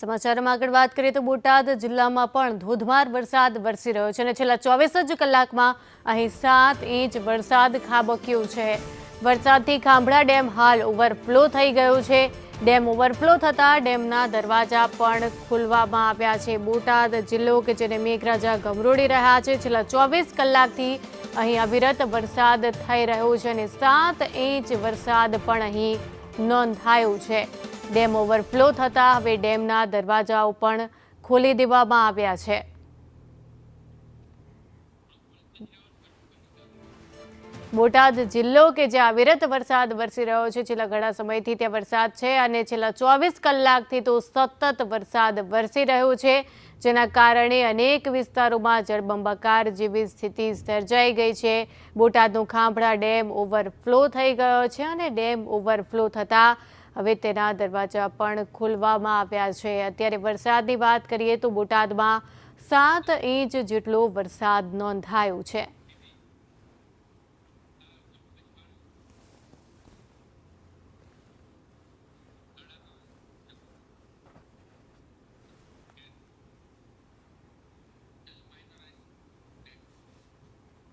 સમાચારમાં આગળ વાત કરીએ તો બોટાદ જિલ્લામાં પણ ધોધમાર વરસાદ વરસી રહ્યો છે અને છેલ્લા 24 જ કલાકમાં અહીં 7 ઇંચ વરસાદ ખાબક્યો છે। વરસાદથી ખાંભળા ડેમ હાલ ઓવરફ્લો થઈ ગયો છે। ડેમ ઓવરફ્લો થતાં ડેમના દરવાજા પણ ખોલવામાં આવ્યા છે। બોટાદ જિલ્લો કે જેને મેઘરાજા ગમરોડી રહ્યા છે। છેલ્લા 24 કલાકથી અહીં અવિરત વરસાદ થઈ રહ્યો છે અને 7 ઇંચ વરસાદ પણ અહીં નોંધાયો છે। ડેમ ઓવરફ્લો થતાં હવે ડેમના દરવાજાઓ પણ ખોલી દેવામાં આવ્યા છે। બોટાદ જિલ્લો કે જે અવિરત વરસાદ વરસી રહ્યો છે, છેલ્લા ઘણા સમયથી ત્યાં વરસાદ છે અને છેલ્લા 24 કલાકથી તો સતત વરસાદ વરસી રહ્યો છે, જેના કારણે અનેક વિસ્તારોમાં જળબંબાકાર જેવી સ્થિતિ સર્જાઈ ગઈ છે। બોટાદનો ખાંભળા ડેમ ઓવરફ્લો થઈ ગયો છે અને ડેમ ઓવરફ્લો થતાં હવે તેના દરવાજા પણ ખોલવામાં આવ્યા છે। અત્યારે વરસાદની વાત કરીએ તો બોટાદમાં 7 ઇંચ જેટલો વરસાદ નોંધાયો છે।